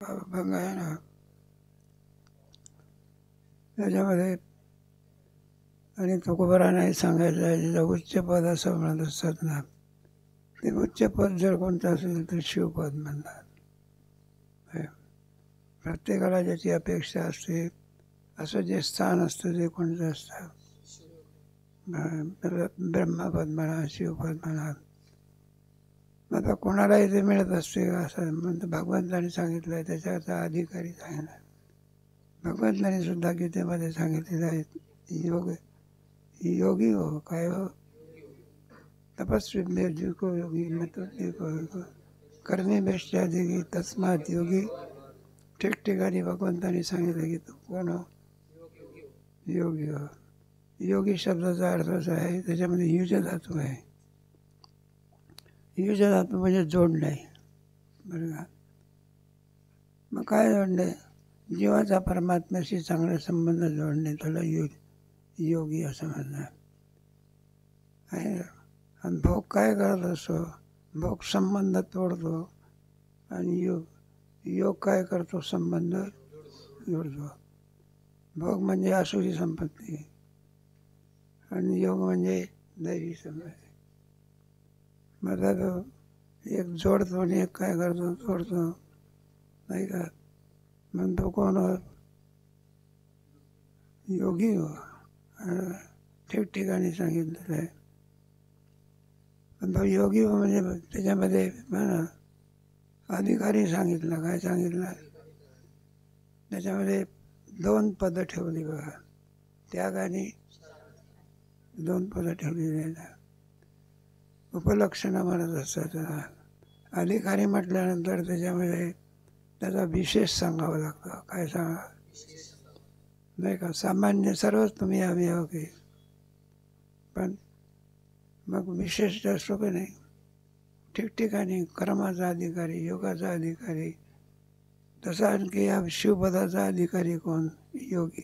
भावाभंग आहे ना, त्याच्यामध्ये आणि तुकोबरा नाही सांगायचं आहे, जिथं उच्च पद असं म्हणत असतात ना, ते उच्च पद जर कोणतं असेल तर शिवपद म्हणतात. प्रत्येकाला ज्याची अपेक्षा असते असं जे स्थान असतं ते कोणतं असतं, ब्रह्मपद म्हणा, शिवपद म्हणा. आता कोणालाही ते मिळत असते असं म्हणतं. भगवंताने सांगितलं आहे, त्याच्याचा अधिकारी सांगितलं. भगवंताने सुद्धा गीतेमध्ये सांगितलेलं आहे, योग योगी हो, काय हो, तपस्वी को योगी मग करणे बेष्टा दिगी तस्मात योगी. ठिकठिकाणी भगवंताने सांगितलं की तू कोण हो, योगी हो. योगी शब्दाचा अर्थ असा आहे, त्याच्यामध्ये युज धातू आहे. युज धातू म्हणजे जोडणे, बरं का. मग काय जोडणे, जीवाचा परमात्म्याशी चांगला संबंध जोडणे, त्याला योगी असं म्हणतात. आणि भोग काय करत असतो, भोग संबंध तोडतो, आणि योग काय करतो, संबंध जोडतो. भोग म्हणजे आसुरी संपत्ती आणि योग म्हणजे दैवी संपत्ती. मग तो एक जोडतो आणि एक काय करतो, तोडतो, नाही का. मग तो कोण हो, योगी हो. ठिकठिकाणी सांगितलेलं आहे. पण तो योगी हो म्हणजे त्याच्यामध्ये म्हणा अधिकारी सांगितलं. काय सांगितलं, त्याच्यामध्ये 2 पदं ठेवली बघा, त्याग आणि 2 पदं ठेवलेली आहेत. उपलक्षणं म्हणत असतात. अधिकारी म्हटल्यानंतर त्याच्यामध्ये त्याचा विशेष सांगावं लागतं. काय सांगा, नाही का. सामान्य सर्वच तुम्ही हवे हो की, पण मग विशेष असतो की नाही. ठिकठिकाणी कर्माचा अधिकारी, योगाचा अधिकारी, तसा आणखी या शिवपदाचा अधिकारी कोण, योगी.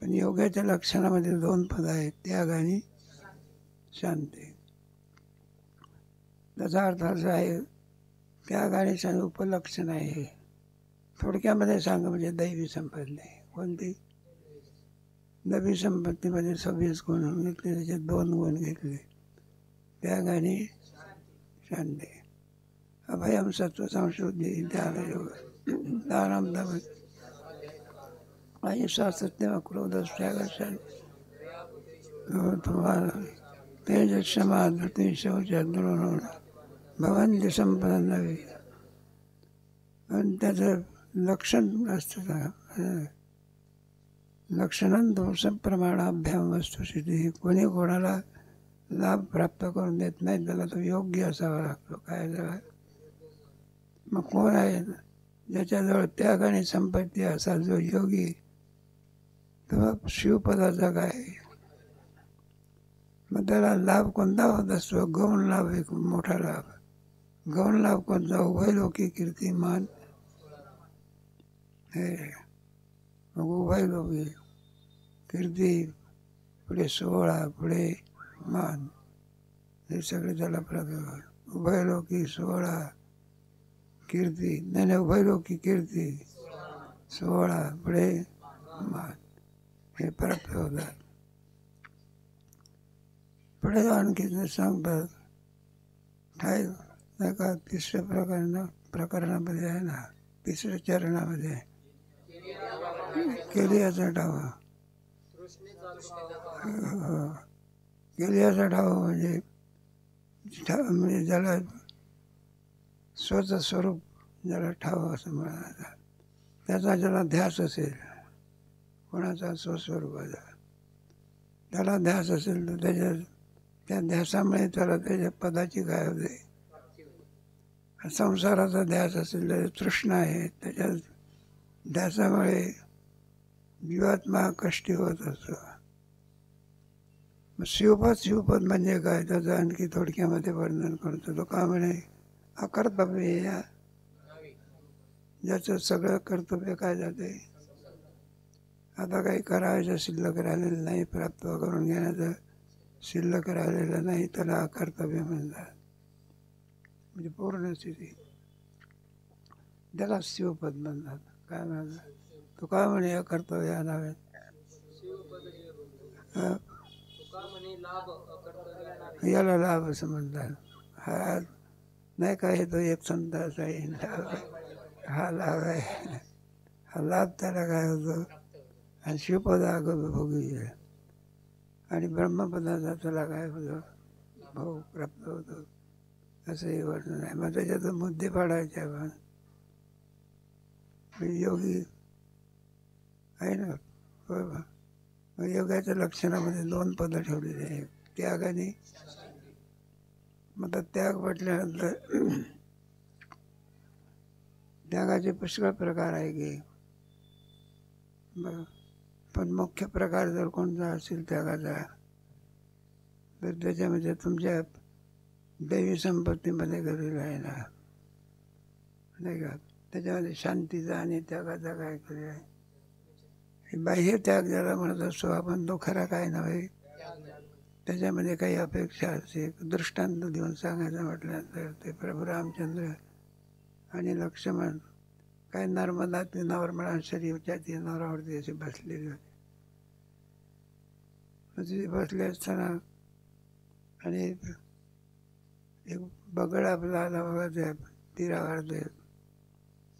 पण योगाच्या लक्षणामध्ये 2 पद आहेत, त्याग आणि शांती. त्याचा अर्थ असा आहे, त्याग आणि शांती उपलक्षण आहे. थोडक्यामध्ये सांगा म्हणजे दैवी संपत्ती. कोणती दैवी संपत्तीमध्ये 26 गुण घेतले, त्याच्यात 2 गुण घेतले, त्याग आणि शांती. अभयम सत्व संशुद्धी ध्यान योग दानम दम अहिंसा सत्यम क्रोध त्याग शांती तेज क्षमा धृती शौच द्रोण भवंती संपन्न. आणि त्याचं लक्षण असतं, लक्षणं दोष प्रमाणाभ्याम वस्तुस्थिती. कोणी कोणाला लाभ प्राप्त करून देत नाही, त्याला तो योग्य असावा लागतो. काय झालं, मग कोण आहे ज्याच्याजवळ त्याग आणि संपत्ती असा जो योगी, तो शिवपदाचा काय. मग त्याला लाभ कोणता होत असतो, गौण लाभ, एक मोठा लाभ. गौण लाभ कोणता, उभयलोकी कीर्तिमान. हे मग उभयलोकी कीर्ती, पुढे सोहळा, पुढे मान, हे सगळे त्याला प्रकार. उभयलोकी सोहळा कीर्ती, नाही उभयलोकी कीर्ती सोहळा पुढे मान, हे प्राप्त होतात. पुढे आणखी सांगतात काय, नाही का. 3ऱ्या प्रकरणामध्ये आहे ना, 3ऱ्या चरणामध्ये केलियाचा डावा. केलियाचा डावा म्हणजे ज्याला स्वतः स्वरूप ज्याला ठाव असं म्हणायचं, त्याचा ज्याला ध्यास असेल, कोणाचा स्वस्वरूपाचा त्याला ध्यास असेल, तर त्या ध्यासामुळे त्याला त्याच्या पदाची काय होते. संसाराचा ध्यास असेल, तर तृष्णा आहे, त्याच्या ध्यासामुळे जीवात्मा कष्टी होत असतो. शिवपद म्हणजे काय, त्याचं आणखी थोडक्यामध्ये वर्णन करतो. तो का म्हणे, अकर्तव्य, ज्याचं सगळं कर्तव्य काय जाते. आता काही करायचं शिल्लक राहिलेलं नाही, प्राप्त करून घेण्याचं शिल्लक राहिलेलं नाही, त्याला अकर्तव्य म्हणतात. म्हणजे पूर्ण स्थिती. त्याला शिवपद म्हणतात. काय म्हणतात तू काय म्हणे या कर्तव्य या नावे याला लाभ असं म्हणतात. हा नाही का हे तो एक संताचा हा लाभ आहे. हा लाभ त्याला काय होतो आणि शिवपद भोगी आहे आणि ब्रह्मपदाचा त्याला काय होतं भाऊ प्राप्त होतो असंही वर्णन आहे. मग त्याच्यातून मुद्दे पाडायचे आपण योगी आहे ना. मग योगाच्या लक्षणामध्ये 2 पदं ठेवलेली आहे, त्याग आणि मग त्याग म्हटल्यानंतर त्यागाचे पुष्कळ प्रकार आहे की पण मुख्य प्रकार जर कोणता असेल त्यागाचा तर त्याच्यामध्ये तुमच्या दैवी संपत्तीमध्ये गेलेला आहे ना, नाही का. त्याच्यामध्ये शांतीचा आणि त्यागाचा काय केलेला आहे. बाह्य त्याग ज्याला म्हणत असतो आपण तो खरा काय नव्हे. त्याच्यामध्ये काही अपेक्षा असते. दृष्टांत देऊन सांगायचं म्हटल्यानंतर ते प्रभू रामचंद्र आणि लक्ष्मण काय नर्मदा तीनावर म्हणा शरीरच्या तीनावरती असे बसलेले होते. तिथे बसले असताना आणि एक बगड आपला आला बघा त्या तीरावर ते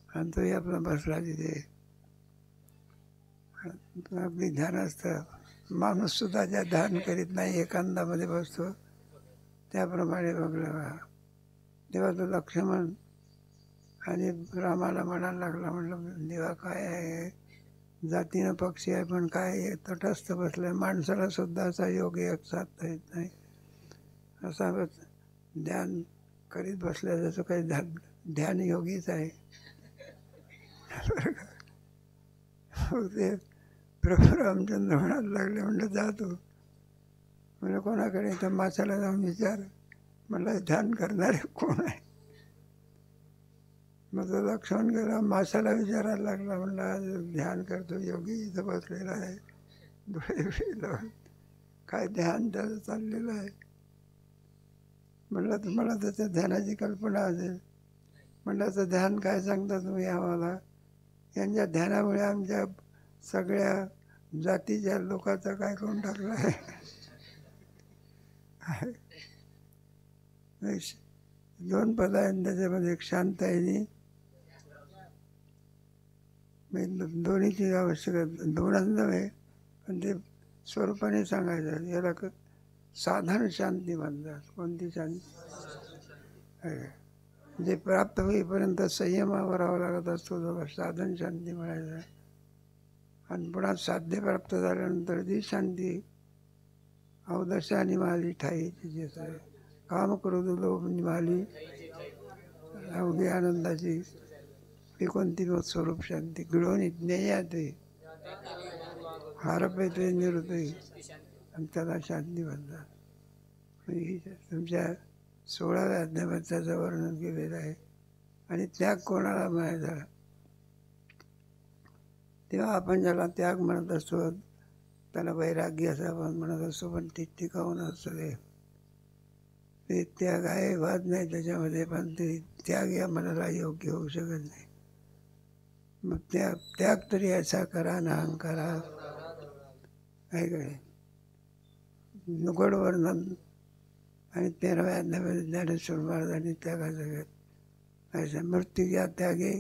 आणि तोही आपला बसला तिथे. अगदी ध्यान असतं. माणूस सुद्धा ज्या ध्यान करीत नाही एकांतामध्ये बसतो त्याप्रमाणे बघलं. तेव्हा तो लक्ष्मण आणि रामाला म्हणायला लागला, म्हणलं देवा काय आहे जातीनं पक्षी आहे पण काय तटस्थ बसलाय. माणसाला सुद्धा असा योग एक साधता येत नाही. असा ध्यान करीत बसल्या जसं काही ध्यान योगीच आहे. ते प्रभू रामचंद्र म्हणायला लागले, म्हणलं जा तू म्हणजे कोणाकडे तर माशाला जाऊन विचार म्हणलं ध्यान करणारे कोण आहे. मग तो लक्ष्मण गेला माशाला विचारायला लागला, म्हणलं ध्यान करतो योगी इथं बसलेला आहे डोळे लावून काय ध्यान त्याचं चाललेलं आहे. म्हणलं तुम्हाला त्याच्या ध्यानाची कल्पना असेल. म्हणलं तर ध्यान काय सांगता तुम्ही आम्हाला. यांच्या ध्यानामुळे आमच्या सगळ्या जातीच्या लोकांचा काय करून टाकलं आहे. 2 पद आहेत त्याच्यामध्ये. एक शांत आहे दोन्हीची आवश्यकता 2च नव्हे पण ते स्वरूपाने सांगायचं. याला साधन शांती म्हणतात. कोणती शांती जे प्राप्त होईपर्यंत संयमावर राहावं लागत असतो तेव्हा साधन शांती म्हणायचं. आणि पुन्हा साध्य प्राप्त झाल्यानंतर ती शांती अवदशा निमाली ठाई तिची काम क्रोध लोभ निमाली अवघी आनंदाची ती कोणती स्वरूप शांती गिळवणी ज्ञेयात हारपैते निवृत्ती आणि त्याला शांती म्हणतात. तुमच्या 16व्या अध्यायात त्याचं वर्णन केलेलं आहे. आणि त्याग कोणाला म्हणायचा तेव्हा आपण ज्याला त्याग म्हणत असतो त्याला वैराग्य असं आपण म्हणत असतो. पण ते टिकावून असतं ते त्याग आहे वाद नाही त्याच्यामध्ये. पण ते त्याग या मनाला योग्य होऊ शकत नाही. मग त्याग तरी असा करा ना अहंकारा आहे काय नुकड वर्णन. आणि 13व्या अध्यायामध्ये ज्ञानेश्वर महाराजांनी त्यागाचं असं मृत्यूच्या त्यागे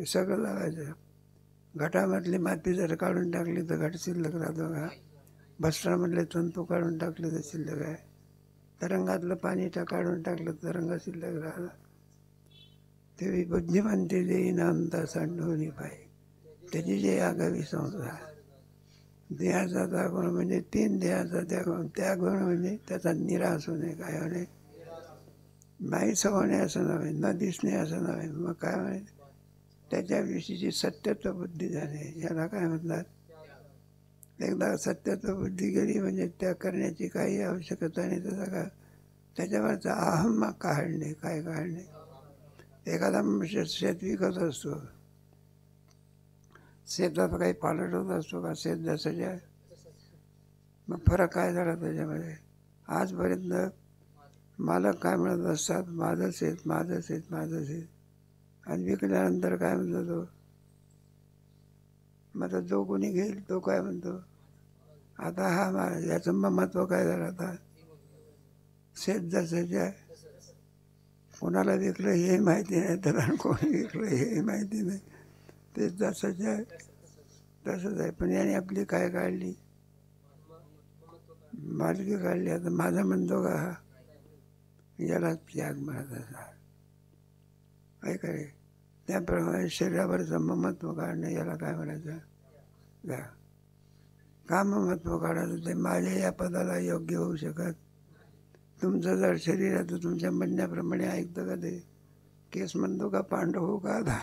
सगळं लावायचं. घटामधली माती जर काढून टाकली तर घट शिल्लक राहतो का. भस्त्रामधले तंतू काढून टाकले तर शिल्लक आहे. तरंगातलं पाणी काढून टाकलं तर तरंग शिल्लक राहिलं. ते बुद्धिमंती देईन अंत सांडवणी पाहिजे त्याची जे आगावी संसार. देहाचा त्याग होणं म्हणजे 3 देहाचा त्याग होणं म्हणजे त्याचा निराश होणे. काय होणे नाहीच होणे असं नव्हे, न दिसणे असं नव्हे. मग काय म्हणे त्याच्याविषयीची सत्यत्व बुद्धी झाली. याला काय म्हणतात. एकदा सत्यत्व बुद्धी गेली म्हणजे त्या करण्याची काही आवश्यकता नाही. त्याचा काय त्याच्यावरचा अहम काढणे. काय काढणे. एखादा मनुष्य शेत विकत असतो. शेतात काही पालट होत असतो का. शेत जसं मग फरक काय झाला त्याच्यामध्ये. आजपर्यंत मालक काय म्हणत असतात, माझंच आहेत, माझंच आहेत, माझंच आहेत. आणि विकल्यानंतर काय म्हणतो तो, मग आता जो कोणी घेईल तो काय म्हणतो, आता हा याचं महत्त्व काय झालं, आता शेत जसंच आहे, कोणाला विकलं हे माहिती नाही त्याला, कोणी विकलं हे माहिती नाही, ते जसंच आहे तसंच आहे. पण याने आपली काय काढली, मालकी काढली. आता माझा म्हणतो का हा, याला त्याग म्हणत असा ऐका रे. त्याप्रमाणे शरीरावरचं ममत्व काढणं याला काय म्हणायचं, त्या का ममत्व काढायचं, ते माझ्या या पदाला योग्य होऊ शकत. तुमचं जर शरीर आहे तर तुमच्या म्हणण्याप्रमाणे ऐकतं का ते, केस म्हणतो का पांडव हो का आता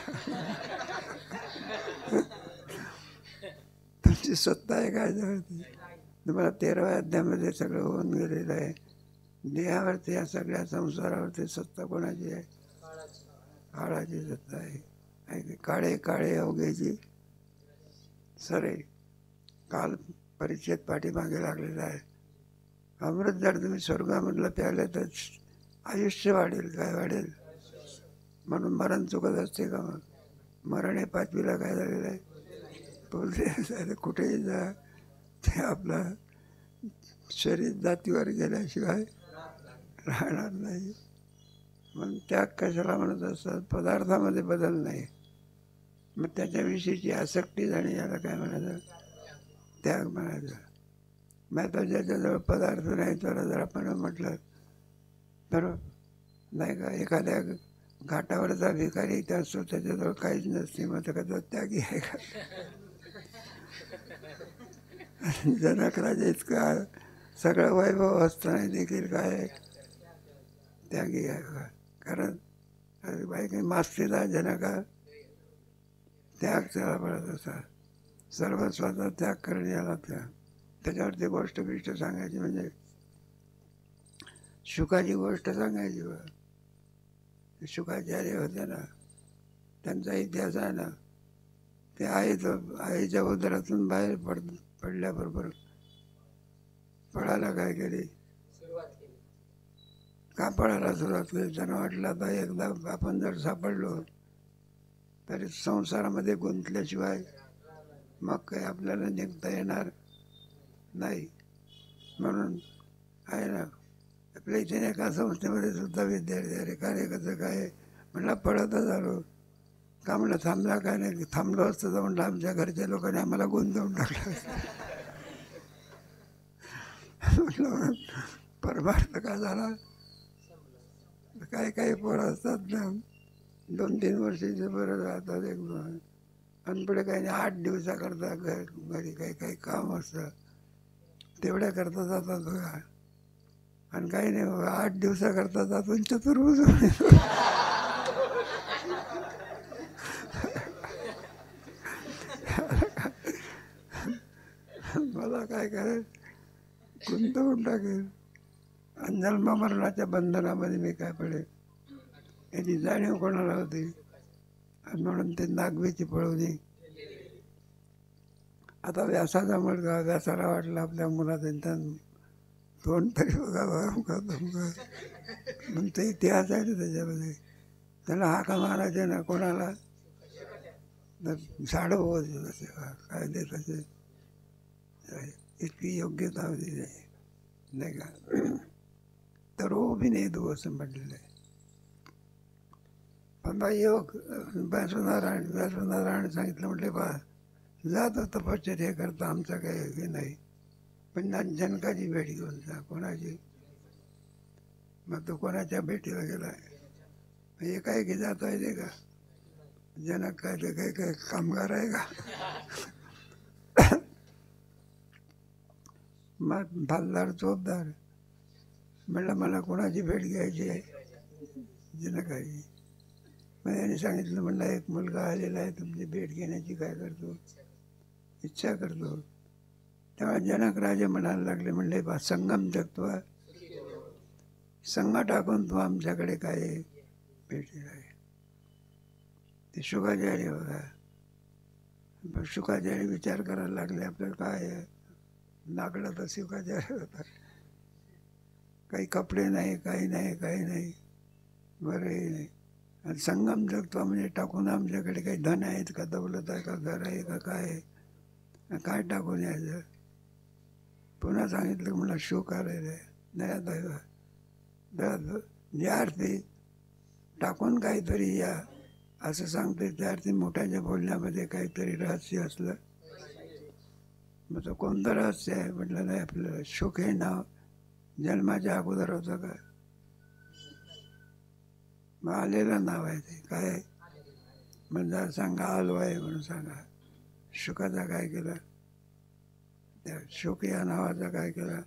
तुमची सत्ता आहे काय जवळती. तुम्हाला 13व्या अध्यायामध्ये सगळं होऊन गेलेलं आहे. देहावरती, या सगळ्या संसारावरती सत्ता कोणाची आहे, काळाची सत्ता आहे. काळे काळे अवघेची सरे, काल परिच्छेद पाठीमागे लागलेला आहे. अमृत जर तुम्ही स्वर्गामधलं प्याले तर आयुष्य वाढेल, काय वाढेल. म्हणून मरण चुकत असते का, मग मरण हे 5वीला काय झालेलं आहे, बोलते कुठेही जा ते आपला शरीर जातीवर गेल्याशिवाय राहणार नाही. म्हणून त्याग कशाला म्हणत असतात, पदार्थामध्ये बदल नाही, मग त्याच्याविषयीची आसक्ती जाणे याला काय म्हणायचं, त्याग म्हणायचं. मग आता ज्याच्याजवळ पदार्थ नाही त्याला जर आपण म्हटलं तर नाही का, एखाद्या घाटावरचा भिकारी इथे असतो, त्याच्याजवळ काहीच नसते, मग त्याचा त्यागी आहे का. जनक राजा इतका सगळं वैभव असताना देखील काय त्यागी आहे का. कारण बाई मास्तीला जनका त्याग त्याला पडत असा, सर्वस्वाचा त्याग करण्याला त्याग. त्याच्यावरती गोष्ट सांगायची म्हणजे शुकाची गोष्ट सांगायची. शुकाचार्य होते ना, त्यांचा इतिहास आहे ना, ते आईच्या उदरातून बाहेर पडल्याबरोबर पळायला काय केली, का पळायला सुरुवात केली. त्यांना वाटलं आता एकदा आपण जर सापडलो तरी संसारामध्ये गुंतल्याशिवाय मग काही आपल्याला निघता येणार नाही. म्हणून आहे ना, आपल्या इथे एका संस्थेमध्ये सुद्धा विद्यार्थी, अरे काय कसं काय म्हणलं, पळतच आलो का, म्हणलं थांबला काय नाही, थांबलो असतं तर म्हणलं आमच्या घरच्या लोकांनी आम्हाला गुंतवून टाकलं म्हटलं परमार्थ का झाला. काही काही पोरं असतात ना, 2-3 वर्षाचे बरं राहतात एकदम, आणि पुढे काही नाही 8 दिवसाकरता घरी काही काही काम असतं तेवढ्या करता जातात बघा. आणि काही नाही बघा, 8 दिवसाकरता जातो चतुर्भुज मला काय करेल, गुंतवून टाकेल, आणि जन्म मरणाच्या बंधनामध्ये मी काय पडेल याची जाणीव कोणाला होती. आणि म्हणून ते नागवेची पळवणी. आता व्यासाचा मुलगा, व्यासाला वाटलं आपल्या मुलाचं तोंड तरी बघा मग ते इतिहास आहे ना त्याच्यामध्ये, त्याला हाका मारायचे ना कोणाला, तर झाडं होत तसे काय ते तसे, इतकी योग्यता होती ते, नाही का. तर भी नाही दो असं म्हटलेलं आहे. पण योग व्यासनारायण सांगितलं, म्हटले बा जातो तपश्चर्या करता, आमचं काही हे नाही, पण जनकाची भेट घेऊन जा. कोणाची, मग तो कोणाच्या भेटीला गेला, हे काय की जाता येते का, जनक काय ते काही काही कामगार आहे का मग भालदार चोपदार म्हणलं मला कोणाची भेट घ्यायची आहे, जनकाची. मग याने सांगितलं, म्हणलं एक मुलगा आलेला आहे तुमची भेट घेण्याची, काय करतो, इच्छा करतो. तेव्हा जनक राजे म्हणायला लागले, म्हणले बा संगम जगतो, संघ टाकून तू आमच्याकडे काय भेटीला आहे. ते शुकाचार्य बघा, शुकाचार्य विचार करायला लागले, आपल्याला काय नागडा तर शुकाचार्य होता, काही कपडे नाही, काही नाही, काही नाही, बरंही नाही. आणि संगम जगतो म्हणजे टाकून आमच्याकडे काही धन आहेत का, दौलत आहे का, घर आहे का, काय आहे, काय टाकून यायचं. पुन्हा सांगितलं मला शोक आलेलं आहे. नाही आता ज्या अर्थी टाकून काहीतरी या असं सांगते, त्या अर्थी मोठ्याच्या बोलण्यामध्ये काहीतरी रहस्य असलं. मग तो कोणतं रहस्य आहे म्हटलं. नाही, आपल्याला शुक हे नाव जन्माच्या अगोदर होतं का? मग आलेलं नाव आहे ते. काय म्हणजे सांगा, आलो आहे म्हणून सांगा. शुकाचा काय केलं, त्या शुक या नावाचा काय केलं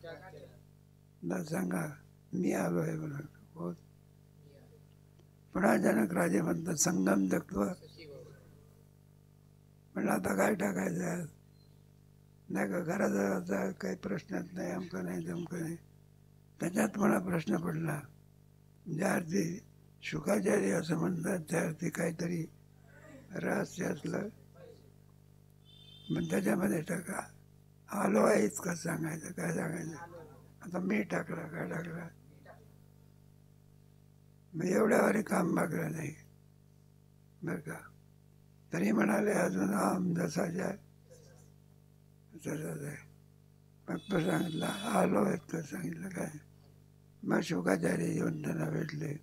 ना, सांगा मी आलो आहे म्हणून. हो. पुन्हा जनक राजे म्हणतात संगम जगत्व. म्हणलं आता काय टाकायचं आहे, नाही का घराचा काही प्रश्नच नाही, अमकं नाही जमकं नाही. त्याच्यात मला प्रश्न पडला, ज्या अर्थी शुकाचार्य असं म्हणतात त्या अर्थी काहीतरी रहस्य असलं. मग त्याच्यामध्ये टाका आलो आहे इतकं सांगायचं. काय सांगायचं, आता मी टाकला, काय टाकला. मग एवढ्यावरही काम मागलं नाही बरं का. तरी म्हणाले अजून आम जसाच्या तसाच आहे. फक्त सांगितलं आलो इतकं सांगितलं. काय मग शुकाचार्य येऊन त्यांना भेटले.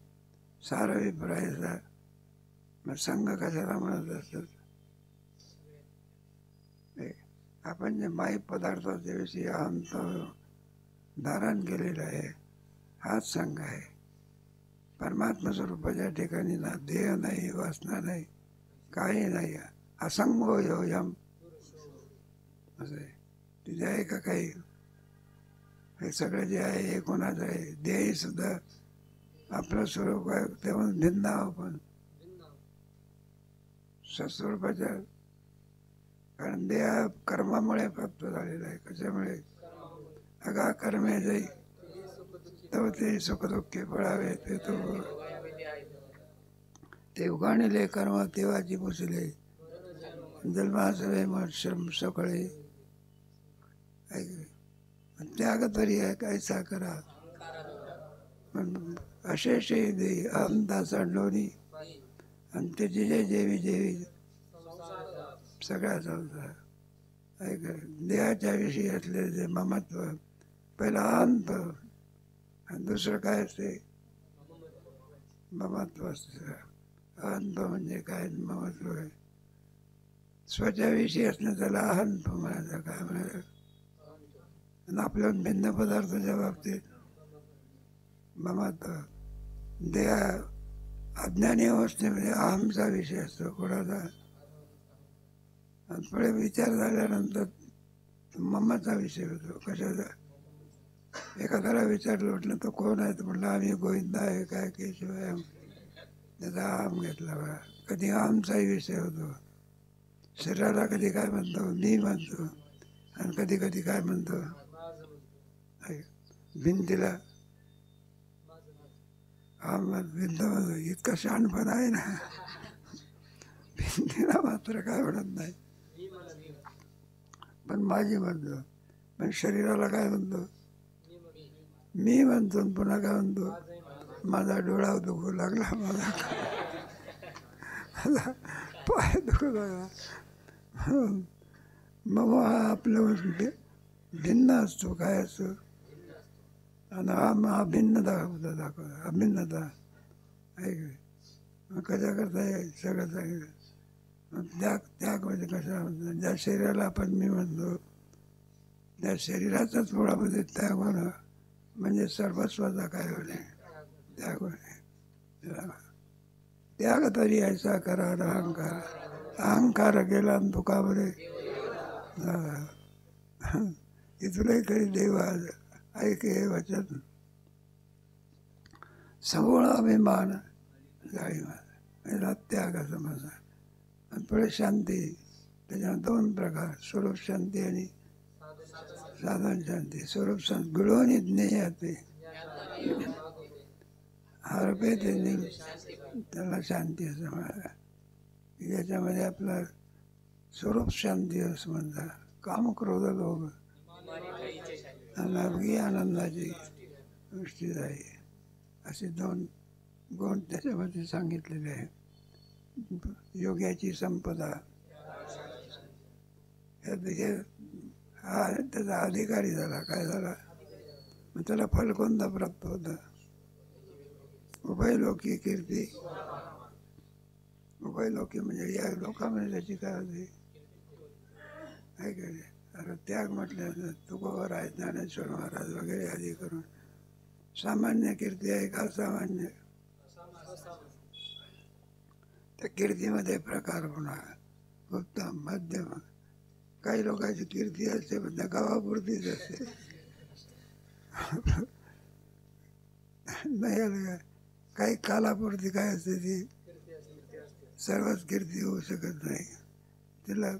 सारा विप्रायचा मग संघ कशाला म्हणत असतात. आपण जे माहीत पदार्थाच्या विषयी अंत धारण केलेलं आहे हाच संघ आहे. परमात्मा स्वरूपाच्या ठिकाणी ना देह नाही, वासना नाही, काही नाही. असंगो योयम असं आहे. तिथे आहे का काही, हे सगळं जे आहे हे कोणाचं आहे. देही सुद्धा आपलं स्वरूप आहे, तेव्हा भिन्न आपण स्वस्वरूपाच्या. कारण देह कर्मामुळे प्राप्त झालेला आहे. कशामुळे, अगा कर्मे जाई तो ते सुखदुःखी पडावे ते तो ते उगाणले कर्म तेव्हाची पुसले जन्मासवे मग श्रम सकाळी. त्याग तरी आहे कैसा करा अशेष दे अहमता सांडोनी आणि त्याची जे जेवी जेवी सगळ्या संसार. देहाच्या विषयी असलेले जे ममत्व, पहिला अंत आणि दुसरं काय असते ममत्व असतं. अहंत म्हणजे काय, ममत्व आहे. स्वतःविषयी असणं त्याला अहंत म्हणायचं. काय म्हणायचं, आणि आपल्या भिन्न पदार्थाच्या बाबतीत ममत्व. देहा अज्ञानी अवस्थेमध्ये अहमचा विषय असतो कोणाचा. आणि पुढे विचार झाल्यानंतर ममाचा विषय होतो. कशाचा, एखाद्याला विचारलं म्हटलं तो कोण आहे, तर म्हटलं आम्ही गोविंदा आहे, काय केशव आहे, त्याचा आम घेतला बघा. कधी आमचाही विषय होतो. शरीराला कधी काय म्हणतो मी म्हणतो, आणि कधी कधी काय म्हणतो भिंतीला आम भिंत म्हणतो. इतका शहाणपणा आहे ना, भिंतीला मात्र काय म्हणत नाही, पण माझी म्हणतो. पण शरीराला काय म्हणतो मी म्हणतो. पुन्हा काय म्हणतो, माझा डोळा दुखू लागला, माझा पाय दुखू लागला. मग हा आपलं भिन्न असतो. काय असतो, आणि हा भिन्नता दाखवतो. अभिन्नता आहे. मग कशा करता येईल सगळं सांगितलं. त्याग त्याग म्हणजे कशा म्हणतो, ज्या शरीराला आपण मी म्हणतो त्या शरीराचाच मुळामध्ये त्याग होणं म्हणजे सर्वस्वाचा काय होणे, त्याग होणे. त्याग तरी ऐसा करा अहंकार. अहंकार गेला आणि तुका बरे इथलंही काही देव ऐके हे वचन. सगुण अभिमान जाळीमान त्याग असं म्हणा. आणि पुढे शांती, त्याच्यात दोन प्रकार, स्वरूप शांती आणि साधन शांती. स्वरूप शांती गुळवणी ज्ञेयाते हरपे ते त्याला शांती असं म्हणा. याच्यामध्ये आपलं स्वरूप शांती असं म्हणतात. काम क्रोध लोभ आणि आनंदाची दृष्टीदायी असे 2 गुण त्याच्यामध्ये सांगितलेले आहे. योग्याची संपदा, हा त्याचा अधिकारी झाला. काय झाला? मग त्याला फल कोणता प्राप्त होता? उभयलोकी कीर्ती. उभयलोकी म्हणजे या लोकांमध्ये त्याची काय होती? काय केले? अरे त्याग म्हटलं तुकोबर आहे, ज्ञानेश्वर महाराज वगैरे आदी करून सामान्य कीर्ती आहे का असामान्य? त्या कीर्तीमध्ये प्रकार होणार, उत्तम, मध्यम. काही लोकांची कीर्ती असते पण त्या गावापुरतीच असते. नाही, काही कालापुरती काय असते ती, सर्वच कीर्ती होऊ शकत नाही. तिला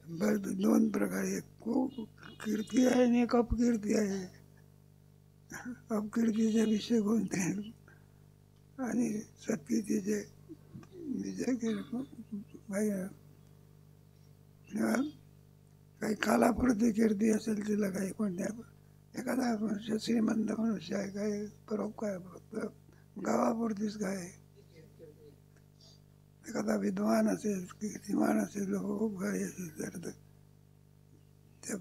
बरं 2 प्रकारे, कीर्ती आहे आणि एक अपकीर्ती आहे. अपकीर्तीचे विषय कोणते आणि सत्कीर्तीचे विषय काही कालापुरती कीर्ती असेल तिला, काही कोणत्या एखादा मनुष्य श्रीमंत मनुष्य आहे, काय परोपकार गावापुरतीच काय. एखादा विद्वान असेल, कीर्तिमान असेल, लोकोपकारी असेल तर त्या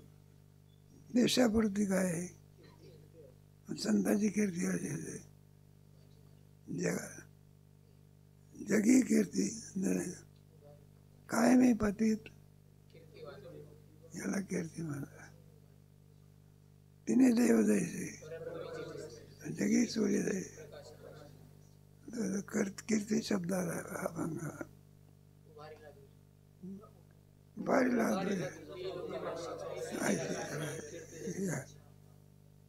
देशापुरती काय. संतांची कीर्ती असेल, जगी कीर्ती कायमी पतीत, याला कीर्ती म्हणतात. तिने देव जैसे जगी सूर्य जैसे. कीर्ती शब्दाला अभंग बारीला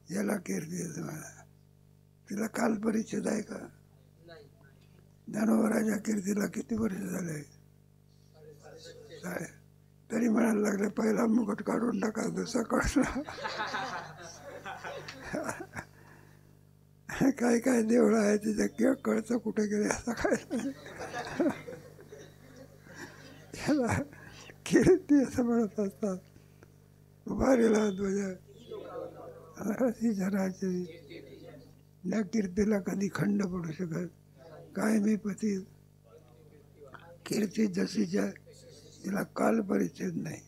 याला कीर्ती आहे. तुम्हाला तिला काल परिच्छेद आहे का? ज्ञानोबराच्या कीर्तीला किती वर्ष झाले? तरी म्हणायला लागले पहिला मुकुट काढून टाका, दुसरा काढला. काय काय देवळं आहे तिथे किंवा कळतं कुठे गेले असं काय. त्याला कीर्ती असं म्हणत असतात. उभारीला ध्वजा जराची, या कीर्तीला कधी खंड पडू शकत. काय मी पती कीर्ती जशीच्या, तिला काल परिच्छेद नाही,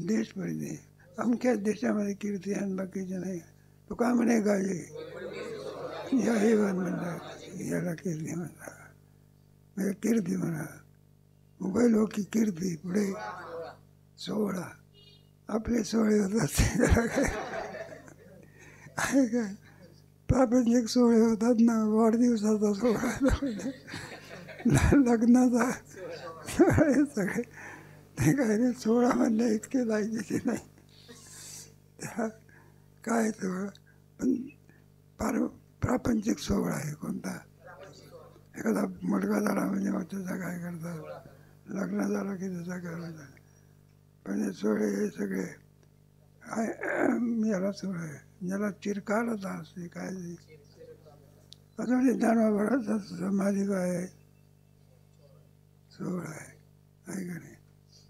देश परिच्छेद नाही. अमक्याच देशामध्ये कीर्ती आणि बाकीचे नाही. तो का म्हणे गाजे याही म्हणतात, याला कीर्ती म्हणतात. म्हणजे कीर्ती म्हणा. उभयलोकी कीर्ती. पुढे 16 आपले 16 होत असते. आहे काय प्रापंचिक 16 होतात ना, वाढदिवसाचा 16, लग्नाचा 16, सगळे ते काय नाही. 16 म्हणले इतके लायकीचे नाही. काय 16 पण प्रापंचिक 16 आहे. कोणता? एखादा मुलगा झाला म्हणजे मग त्याचा काय करतात, लग्न झालं की त्याचा काय होतं. पण हे 16 हे सगळे याला 16 आहे. ज्याला चिरकालच असते काय अजून ज्ञानोबराचा समाधी काय आहे? 16 आहे. आहे का नाही?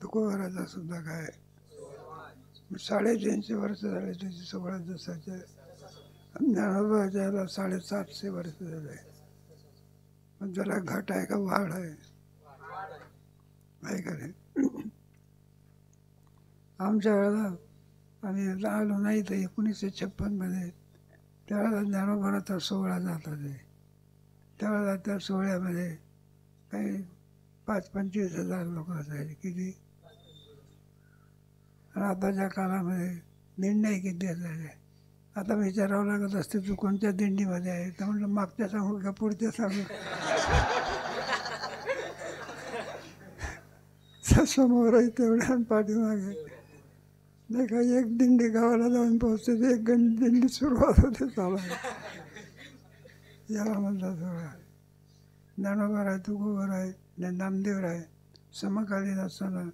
तुकोबराचा सुद्धा काय 350 वर्ष झाले त्याची 16 दिवसाच्या. ज्ञानोबराच्या याला 750 वर्ष झाले. पण त्याला घट आहे का वाढ आहे? आहे का नाही? आमच्या वेळेला आम्ही आलो नाही तर 1956 मध्ये, त्यावेळेला ज्ञानोबराचा 16 झाला. ते त्यावेळेला त्या 16मध्ये काही 25-25 हजार लोक असायचे. किती? आणि आताच्या काळामध्ये दिंड्या किती असायचे. आता विचारावं लागत असते तू कोणत्या दिंडीमध्ये आहे, तर म्हटलं मागच्या सांगू का पुढच्या सांगू. समोर आहे तेवढ्या पाठीमागे नाही का. एक दिंडी गावाला जाऊन पोहोचते, एक दिंडी सुरुवात होते चालायला. याला म्हणतात 16. ज्ञानोबर आहे, तुकोबर आहे, नामदेव आहे. समकालीन असताना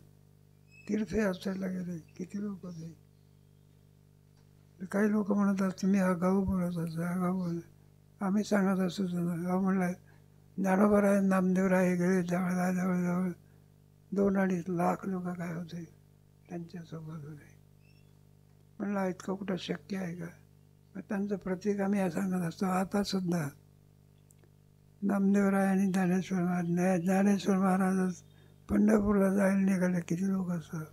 तीर्थे असायला गेले किती लोक होते. काही लोक म्हणतात तुम्ही हा गाव बोलत असा, हा गाव बोल. आम्ही सांगत असतो गाव म्हणला ज्ञानोबर आहे, नामदेव आहे, गेले जवळजवळ 2-2.5 लाख लोक काय होते त्यांच्यासोबत होते. म्हणला इतकं कुठं शक्य आहे का? मग त्यांचं प्रतीक आम्ही या सांगत असतो. आता सुद्धा नामदेवराय आणि ज्ञानेश्वर महाराज, ज्ञानेश्वर महाराज पंढरपूरला जायला निघाले, किती लोक असतात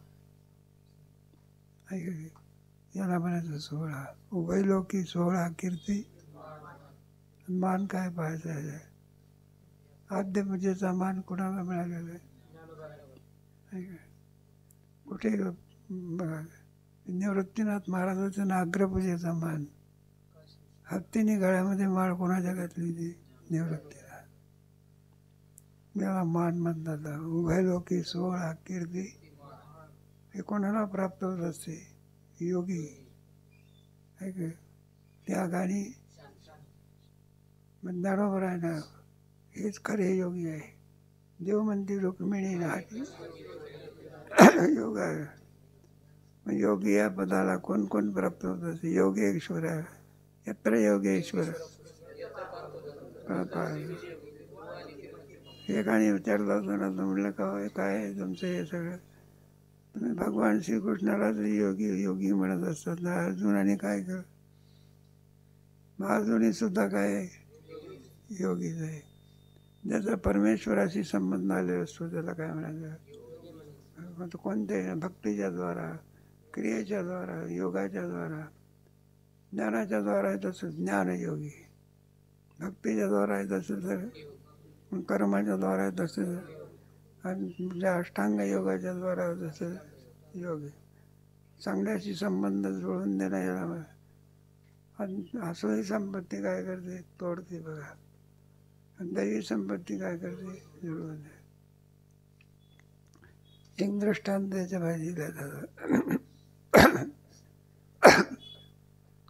ऐकले. याला म्हणायचं सोहळा, उभयलोकी सोहळा कीर्ती मान काय पाहायचा आहे. आद्यपूजेचा मान कुणाला मिळालेला आहे. कुठे बघा, निवृत्तीनाथ महाराजांचा ना अग्रपूजेचा मान. हत्तीने गळ्यामध्ये माळ कोणाच्या घातली ती निवृत्तीनाथ. याला मान म्हणतात. उभयलोकी सोहळा कीर्ती हे कोणाला प्राप्त होत असते. योगी ऐक त्या गाणी बरोबर आहे ना. हेच खरे योगी आहे. देव म्हणते रुक्मिणी नाटी योग आहे. मग योगी या पदाला कोण कोण प्राप्त होत असते. योगेश्वर यत्र योगेश्वर. हे गाणी विचारलं होतं ना, तर म्हटलं का काय आहे तुमचं हे सगळं. तुम्ही भगवान श्रीकृष्णालाच योगी योगी म्हणत असतात ना. अर्जुनाने काय कर, अर्जुनी सुद्धा काय योगीच आहे. ज्याचा परमेश्वराशी संबंध आलेला असतो त्याला काय म्हणायचं. कोणत्याही भक्तीच्या द्वारा, क्रियेच्या द्वारा, योगाच्या द्वारा, ज्ञानाच्या द्वारा आहे तसं ज्ञानयोगी. भक्तीच्या द्वारा आहे तसं तर कर्माच्या द्वारा आहे तसं, आणि अष्टांग योगाच्या द्वारा जसं योग. चांगल्याशी संबंध जुळून देणं याला. आणि असोही संपत्ती काय करते, तोडते बघा. आणि दैवी संपत्ती काय करते, जुळवून दे. एक दृष्टांत त्याच्या भाजीला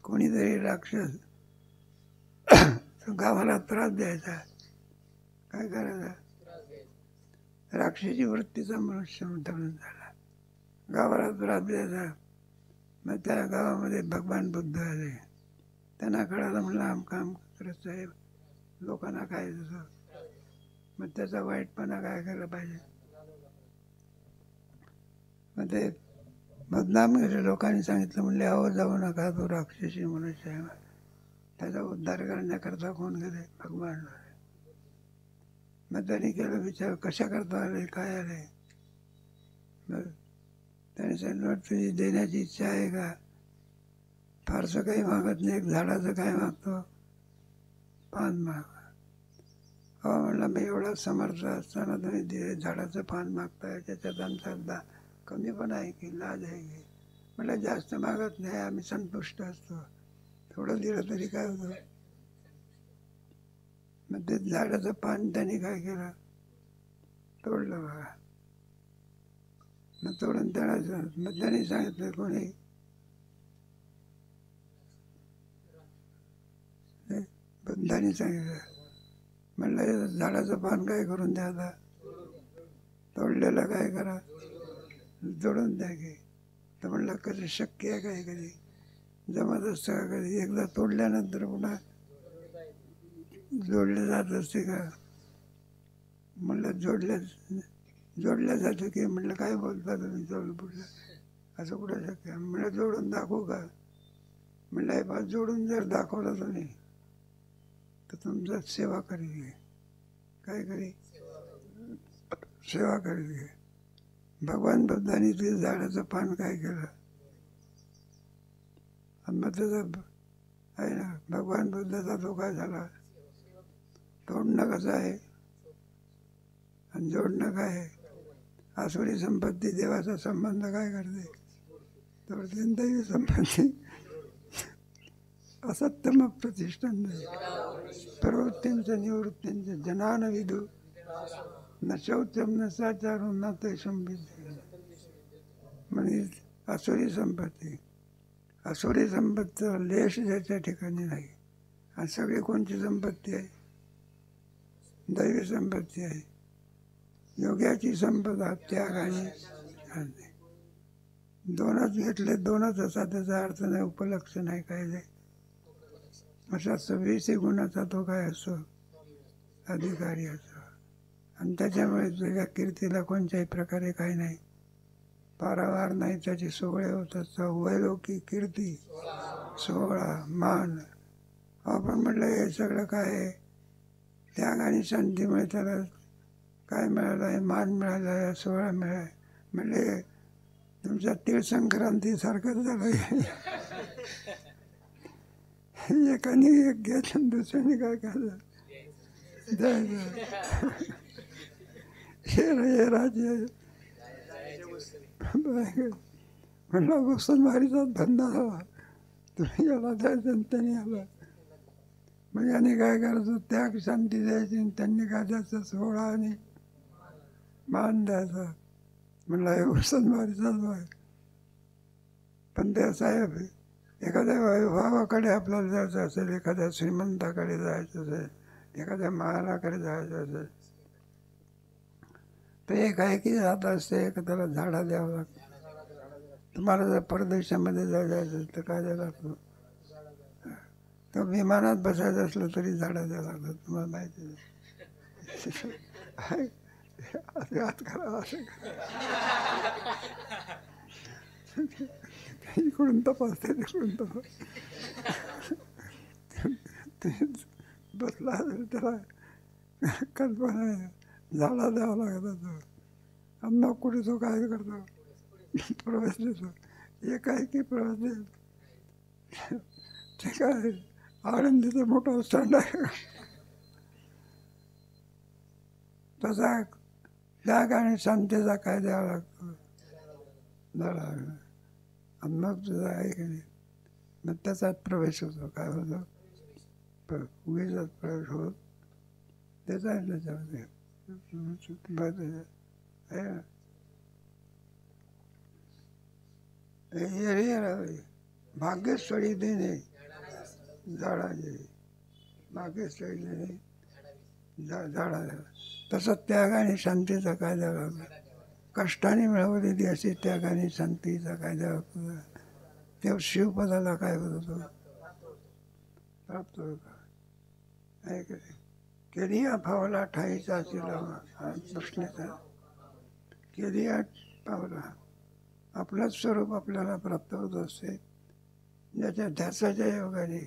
कोणीतरी राक्षस गावाला त्रास द्यायचा. काय करायचा, राक्षसी वृत्तीचा मनुष्य तरुण झाला, गावाला त्रास द्यायचा. मग त्या गावामध्ये भगवान बुद्ध आले. त्यांना कळालं, म्हणलं आम काम करत साहेब, लोकांना काय तसं. मग त्याचा वाईटपणा काय करायला पाहिजे. मग ते बदनाम केले. लोकांनी सांगितलं, म्हणले अहो जाऊ नका, तो राक्षसी मनुष्य आहे. त्याचा उद्धार करण्याकरता कोण गेले, भगवान. मग त्यांनी केलं विचार, कशा करता आले, काय आले. मग त्याने सांगितलं, तुझी देण्याची इच्छा आहे का. फारसं काही मागत नाही, एक झाडाचं काय मागतो, पान माग. हो म्हणलं, मी एवढा समर्थ असताना तुम्ही झाडाचं पान मागताय, त्याच्यात आमचा कमी पण आहे की लाज आहे की. म्हटलं जास्त मागत नाही, आम्ही संतुष्ट असतो, थोडं दिलं तरी काय होतं. मग ते झाडाचं पान त्यांनी काय केलं, तोडलं बघा. मग तोडून त्याला मग त्यांनी सांगितलं, कोणी बुद्धाने सांगितलं, म्हणलं झाडाचं पान काय करून द्या, आता तोडलेलं काय करा, जोडून द्या की. तर म्हणलं कधी शक्य आहे काय, कधी जमत असतं का, कधी एकदा तोडल्यानंतर पुन्हा जोडले जात असते का. म्हणलं जोडल्या जाते की. म्हणलं काय बोलता तुम्ही, जोडलं पुढलं असं कुठं शक्य आहे. म्हणलं जोडून दाखवू का. म्हणलं हे पास जोडून जर दाखवलं तुम्ही तर तुमचं सेवा करील. काय करी, सेवा करील. भगवान बुद्धाने ते झाडाचं पान काय केलं, आणि मग त्याचा आहे ना, भगवान बुद्धाचा तो काय झाला, तोडणं कसं आहे आणि जोडणं काय आहे. आसुरी संपत्ती देवाचा संबंध काय करते, तोडते. दैवी संपत्ती असत्यम प्रतिष्ठान प्रवृत्तींचं निवृत्तींचं जनान विदू न शौचम न साचारू न ते संबित. म्हणजे आसुरी संपत्ती, आसुरी संपत्ती लेश ज्याच्या ठिकाणी नाही. आणि सगळी कोणची संपत्ती आहे, दैवी संपत्ती आहे. योग्याची संपदा त्याग आणि शांती. दोनच घेतले, दोनच असा त्याचा अर्थ नाही, उपलक्ष नाही काय नाही. अशा 26 गुणाचा तो काय असतो, अधिकारी असतो. आणि त्याच्यामुळे तुझ्या कीर्तीला कोणत्याही प्रकारे काही नाही पारावार नाही त्याची सोहळे होतात. वैलोकी कीर्ती सोहळा मान. आपण म्हटलं हे सगळं काय आहे? त्याग आणि शांतीमुळे त्याला काय मिळालं आहे? मान मिळाला आहे, सोहळा मिळाला. म्हणजे तुमच्या तीळ संक्रांतीसारखं झालं. एकाने एक घ्यायचं, दुसऱ्याने काय करायचं? द्यायचं. हे राजे म्हणला घुसनमारीचा धंदा झाला. तुम्ही याला द्यायचं आणि त्यांनी याला. मग याने काय करायचं? त्याग शांती द्यायची आणि त्यांनी काय द्यायचं? सोहळा आणि मान द्यायचा. म्हणला हे घुसनमारीचाच आहे. पण ते साहेब, एखाद्या वैभवाकडे आपल्याला जायचं असेल, एखाद्या श्रीमंताकडे जायचं असेल, एखाद्या महालाकडे जायचं असेल, तर एक आहे की जात असते, एक त्याला झाडा द्यावं लागतं. तुम्हाला जर परदेशामध्ये जायचं असेल तर काय द्यावं लागतं? तर विमानात बसायचं असलं तरी झाडा द्यावं लागतं. तुम्हाला माहिती आहे. हात करा असं इकडून तपासते, तिकडून तपास. बसला त्याला कल्पना आहे, झाडा द्यावा लागत. अन्न कुठे तो काय करतो? प्रवेश देतो. एक आहे की प्रवेश देतो. ते काय आनंदीचा मोठा स्टँड आहे. तसा त्याग आणि शांतीचा काय द्यावा लागतो? धडा. आणि मग तुझा आहे की नाही, मग त्याच्यात प्रवेश होतो. काय होतो? उगीचाच प्रवेश होत त्याचा आहे त्याच्यामध्ये. भाग्यस्थळी देणे झाडाचे, भाग्यस्थळी देणे झाडा. तसं त्याग आणि शांतीचा काय द्यावा लागतो? कष्टाने मिळवलेली अशी त्याग आणि शांतीचा काय द्यावा लागतो? तेव्हा शिवपदाला काय होत होतो? प्राप्त होता. केली फावला ठाईचा प्रश्नाचा. केली पावला आपलंच स्वरूप आपल्याला प्राप्त होत असते, ज्याच्या ध्यासाच्या योगाने,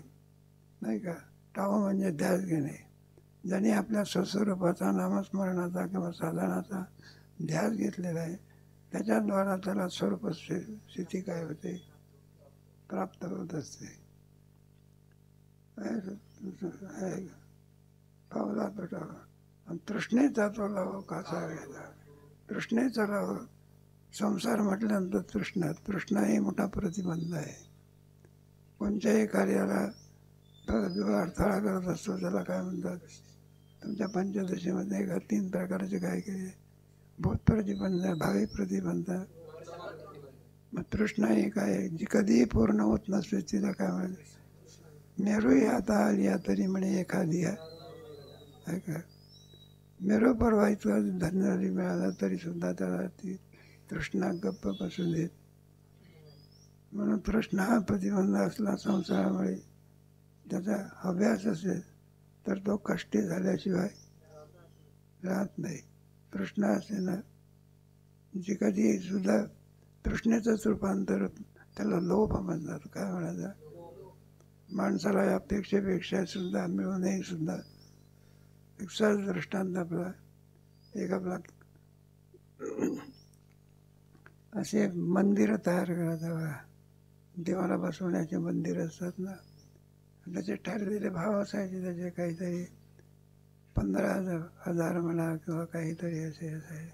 नाही का? टाव म्हणजे ध्यास घेणे. ज्याने आपल्या स्वस्वरूपाचा, नामस्मरणाचा किंवा साधनाचा ध्यास घेतलेला आहे, त्याच्याद्वारा त्याला स्वरूप स्थिती काय होते? प्राप्त होत असते. पावला तुटावा आणि तृष्णेचा तो लाव कासा घ्यायचा. तृष्णेचा लाव. संसार म्हटल्यानंतर तृष्णा ही मोठा प्रतिबंध आहे. कोणत्याही कार्याला अडथळा करत असतो त्याला काय म्हणतात? तुमच्या पंचदशीमध्ये एका 3 प्रकारचे काय केले? भूत प्रतिबंध, भावी प्रतिबंध. मग तृष्णा ही काय? जी कधीही पूर्ण होत नसते तिला काय म्हणते? मेरूही आता आली तरी म्हणे एखादी आहे का? मेरू परवा इतका धन्य मिळाला तरी सुद्धा त्याला ती तृष्णा गप्प बसून देत. म्हणून तृष्णा हा प्रतिबंध असला संसारामुळे, त्याचा अभ्यास असेल तर तो कष्टी झाल्याशिवाय राहत नाही. तृष्णा असे ना, जी कधी सुद्धा तृष्णेचंच रूपांतर त्याला लोभ म्हणतात. काय म्हणायचं? माणसाला अपेक्षेपेक्षा सुद्धा मिळूनही सुद्धा. एक सहज दृष्टांत आपला, एक आपला असे मंदिरं तयार करायचं बघा. देवाला बसवण्याचे मंदिर असतात ना, त्याचे ठरलेले भाव असायचे. त्याचे काहीतरी 15,000 म्हणा किंवा काहीतरी असे असायचे.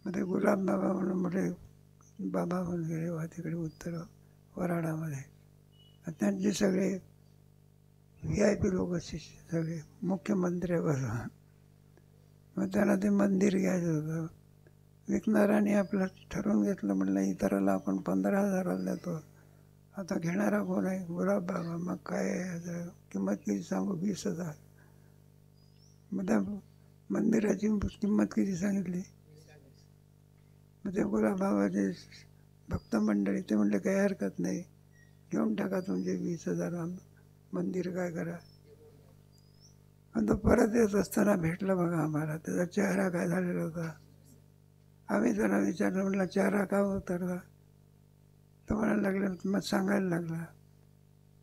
मग ते गुलाब बाबा म्हणून मोठे बाबा म्हणून गेले तिकडे उत्तर वराडामध्ये. त्यांचे सगळे VIP लोक शिष्य, सगळे मुख्यमंत्र्यावर. मग त्यांना ते मंदिर घ्यायचं होतं. विकणाऱ्याने आपलं ठरवून घेतलं, म्हटलं इतराला आपण 15,000 देतो, आता घेणारा कोण आहे? गुलाब बाबा. मग काय किंमत किती सांगू? 20,000. मग त्या मंदिराची किंमत किती सांगितली? मग ते गुलाब बाबाचे भक्त मंडळी ते म्हणले काही हरकत नाही, घेऊन टाका तुमचे 20,000. मंदिर काय करा. आणि तो परत येत असताना भेटला बघा आम्हाला. त्याचा चेहरा काय झालेला होता? आम्ही त्याला विचारलं, म्हटलं चेहरा का उतरला? तर म्हणायला लागले, मग सांगायला लागला,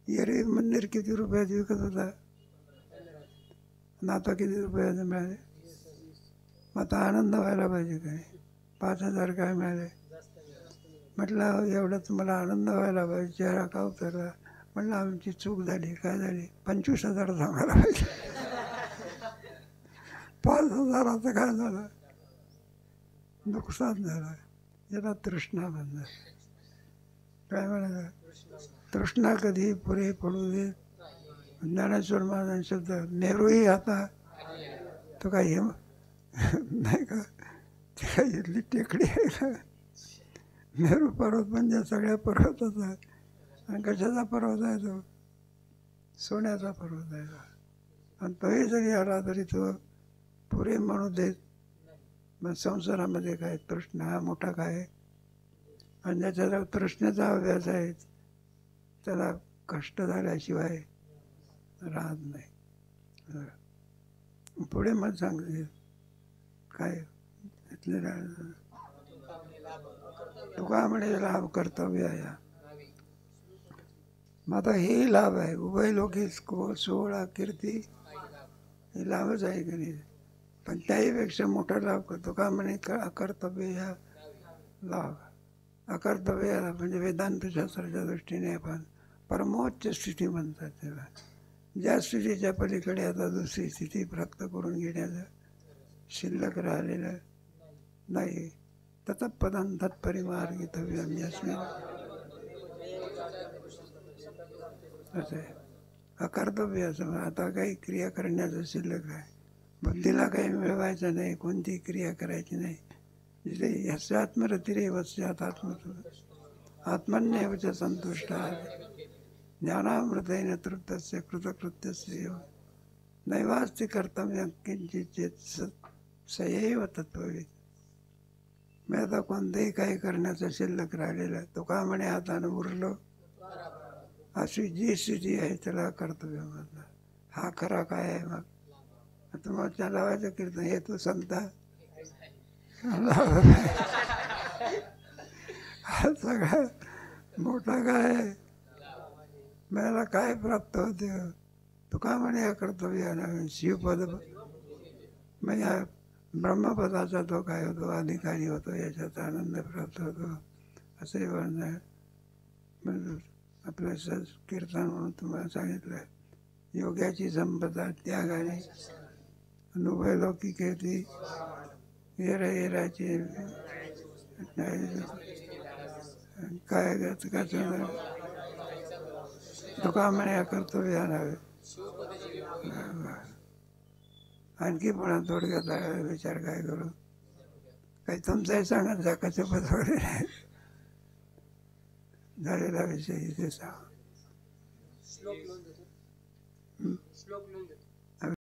येरे मंदिर किती रुपयात विकत होता आणि आता किती रुपयाचे मिळाले? मग आता आनंद व्हायला पाहिजे काय? 5,000 काय मिळाले? म्हटलं एवढं तुम्हाला आनंद व्हायला पाहिजे, चेहरा का उतरला? म्हटलं आमची चूक झाली. काय झाली? 25,000 सांगायला पाहिजे. 5,000चं काय झालं? नुकसान झालं. याला तृष्णा म्हणतात. काय म्हणायचं? तृष्णा कधी पुरे पडू देत. ज्ञानेश्वर महाराज शब्द, नेहरूही आता तो काही नाही का, ती काही इथली टेकडी आहे का? नेहरू पर्वत म्हणजे सगळ्या पर्वताचा आहे. आणि कशाचा पर्वत आहे तो? सोन्याचा पर्वत आहे. आणि तोही जरी आला तरी तो पुरे म्हणू देत. मग संसारामध्ये काय तृष्णा हा मोठा काय? आणि ज्याच्याला तृष्णेचा अभ्यास आहे त्याला कष्ट झाल्याशिवाय राहत नाही. पुढे मग सांगते काय इथले तुका म्हणे लाभ कर्तव्य या. मग आता हे लाभ आहे. उभय लोकी सोहळा कीर्ती हे लाभच आहे की नाही? पण त्याहीपेक्षा मोठा लाभ करतो का म्हणे अकर्तव्य या लाभ. अकर्तव्य म्हणजे वेदांतशास्त्राच्या दृष्टीने आपण परमोच्च स्थिती म्हणतात त्याला. ज्या स्थितीच्या पलीकडे आता दुसरी स्थिती प्राप्त करून घेण्याचं शिल्लक राहिलेलं नाही. तत्पदं तत्परिमार्गितव्यं यस्मिन्. असं आहे. अकर्तव्य असं आता काही क्रिया करण्याचं शिल्लक आहे. बुद्धीला काही मिळवायचं नाही, कोणती क्रिया करायची नाही. जिथे यस्य आत्मरतिरेव स्यात् आत्मन्येव च संतुष्टः ज्ञानामृतेन तृप्तस्य कृतकृत्यस्य नैवास्ति कर्तव्यं किंचित् चेत् सयैव तत्त्ववित्. मी आता कोणतंही काही करण्याचं शिल्लक राहिलेलं आहे. तो का म्हणे हातानं उरलो. अशी जी स्थिती आहे त्याला कर्तव्य म्हणतात. हा खरा काय आहे? मग तुम्हाला त्या लावायचं कीर्तन हे तू संता हा सगळा मोठा काय आहे? मला काय प्राप्त होते? तुका म्हणे कर्तव्य शिवपद म्हणजे ब्रह्मपदाचा तो काय होतो? अधिकारी होतो, याच्यात आनंद प्राप्त होतो असे म्हणणं. म्हणजे आपलं कीर्तन म्हणून तुम्हाला सांगितलं. योग्याची संपदा त्यागाने अनुभव लौकिक कीर्ती येराची काय कसं तुका म्हणे कर्तव्य आणावे. आणखी पुन्हा थोडक्यात विचार काय करू? काही तुमचाही सांगत जा कसं वगैरे नाही झालेला विषय इथे सांग.